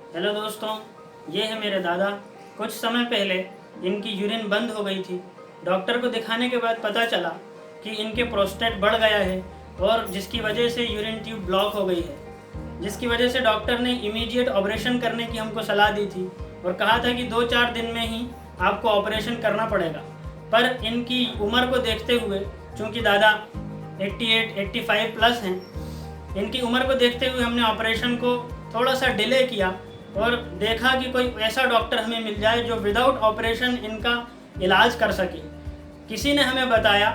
Hello दोस्तों, ये है मेरे दादा। कुछ समय पहले इनकी यूरिन बंद हो गई थी। डॉक्टर को दिखाने के बाद पता चला कि इनके प्रोस्टेट बढ़ गया है और जिसकी वजह से यूरिन ट्यूब ब्लॉक हो गई है, जिसकी वजह से डॉक्टर ने इमीडिएट ऑपरेशन करने की हमको सलाह दी थी और कहा था कि 2-4 दिन में ही आपको ऑपरेशन करना पड़ेगा। पर इनकी उम्र को देखते हुए, चूँकि दादा 85 प्लस हैं, इनकी उम्र को देखते हुए हमने ऑपरेशन को थोड़ा सा डिले किया और देखा कि कोई ऐसा डॉक्टर हमें मिल जाए जो विदाउट ऑपरेशन इनका इलाज कर सके। किसी ने हमें बताया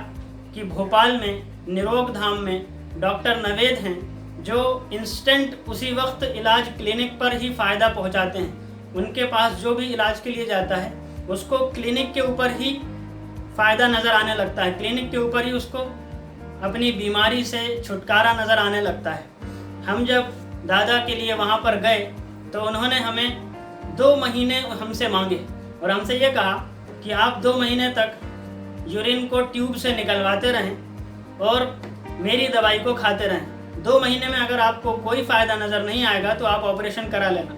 कि भोपाल में निरोग धाम में डॉक्टर नवेद हैं जो इंस्टेंट उसी वक्त इलाज क्लिनिक पर ही फ़ायदा पहुंचाते हैं। उनके पास जो भी इलाज के लिए जाता है उसको क्लिनिक के ऊपर ही फ़ायदा नज़र आने लगता है, क्लिनिक के ऊपर ही उसको अपनी बीमारी से छुटकारा नज़र आने लगता है। हम जब दादा के लिए वहाँ पर गए तो उन्होंने हमें 2 महीने हमसे मांगे और हमसे ये कहा कि आप 2 महीने तक यूरिन को ट्यूब से निकलवाते रहें और मेरी दवाई को खाते रहें। 2 महीने में अगर आपको कोई फ़ायदा नज़र नहीं आएगा तो आप ऑपरेशन करा लेना।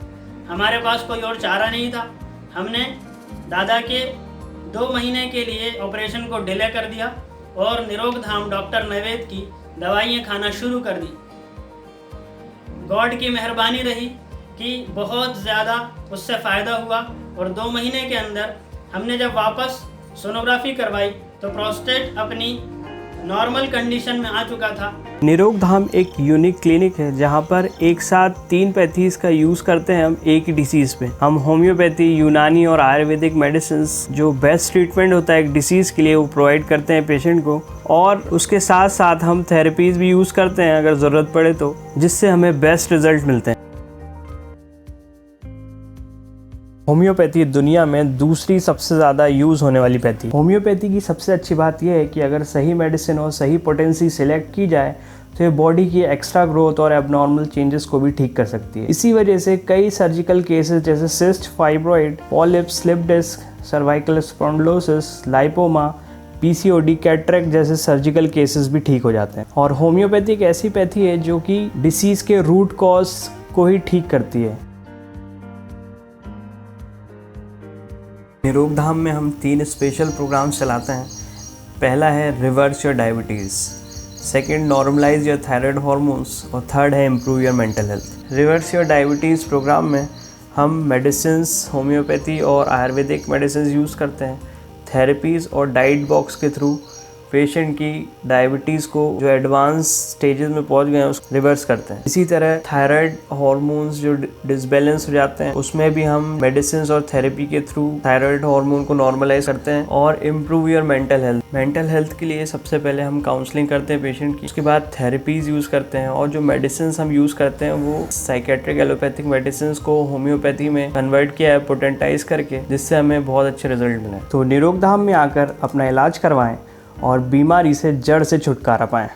हमारे पास कोई और चारा नहीं था। हमने दादा के 2 महीने के लिए ऑपरेशन को डिले कर दिया और निरोग धाम डॉक्टर नवेद की दवाइयाँ खाना शुरू कर दी। गॉड की मेहरबानी रही कि बहुत ज़्यादा उससे फ़ायदा हुआ और 2 महीने के अंदर हमने जब वापस सोनोग्राफी करवाई तो प्रोस्टेट अपनी नॉर्मल कंडीशन में आ चुका था। निरोग धाम एक यूनिक क्लिनिक है जहाँ पर एक साथ 3 पैथीज का यूज़ करते हैं हम एक ही डिसीज़ पे। हम होम्योपैथी, यूनानी और आयुर्वेदिक मेडिसिन जो बेस्ट ट्रीटमेंट होता है एक डिसीज़ के लिए वो प्रोवाइड करते हैं पेशेंट को, और उसके साथ साथ हम थेरेपीज़ भी यूज़ करते हैं अगर ज़रूरत पड़े तो, जिससे हमें बेस्ट रिजल्ट मिलते हैं। होम्योपैथी दुनिया में दूसरी सबसे ज़्यादा यूज़ होने वाली पैथी। होम्योपैथी की सबसे अच्छी बात यह है कि अगर सही मेडिसिन और सही पोटेंसी सिलेक्ट की जाए तो ये बॉडी की एक्स्ट्रा ग्रोथ और एबनॉर्मल चेंजेस को भी ठीक कर सकती है। इसी वजह से कई सर्जिकल केसेस जैसे cyst, fibroid, polyps, slip disc, cervical spondylosis, lipoma, PCOD, cataract जैसे सर्जिकल केसेस भी ठीक हो जाते हैं। और होम्योपैथी एक ऐसी पैथी है जो कि डिसीज़ के रूट कॉज को ही ठीक करती है। निरोग धाम में हम 3 स्पेशल प्रोग्राम्स चलाते हैं। पहला है reverse your diabetes, second normalize your thyroid hormones और थर्ड है improve your mental health. Reverse your diabetes program में हम मेडिसिन्स, होम्योपैथी और आयुर्वेदिक मेडिसिन यूज़ करते हैं। थेरेपीज़ और डाइट बॉक्स के थ्रू पेशेंट की डायबिटीज़ को जो एडवांस स्टेजेस में पहुंच गए हैं उसको रिवर्स करते हैं। इसी तरह थायराइड हार्मोन्स जो डिसबैलेंस हो जाते हैं उसमें भी हम मेडिसिन और थेरेपी के थ्रू थायराइड हार्मोन को नॉर्मलाइज करते हैं। और इम्प्रूव योर मेंटल हेल्थ के लिए सबसे पहले हम काउंसलिंग करते हैं पेशेंट की, उसके बाद थेरेपीज़ यूज़ करते हैं और जो मेडिसिन हम यूज़ करते हैं वो साइकेट्रिक एलोपैथिक मेडिसिन को होम्योपैथी में कन्वर्ट किया है पोटेंटाइज करके, जिससे हमें बहुत अच्छे रिजल्ट मिले। तो निरोग धाम में आकर अपना इलाज करवाएं और बीमारी से जड़ से छुटकारा पाएं।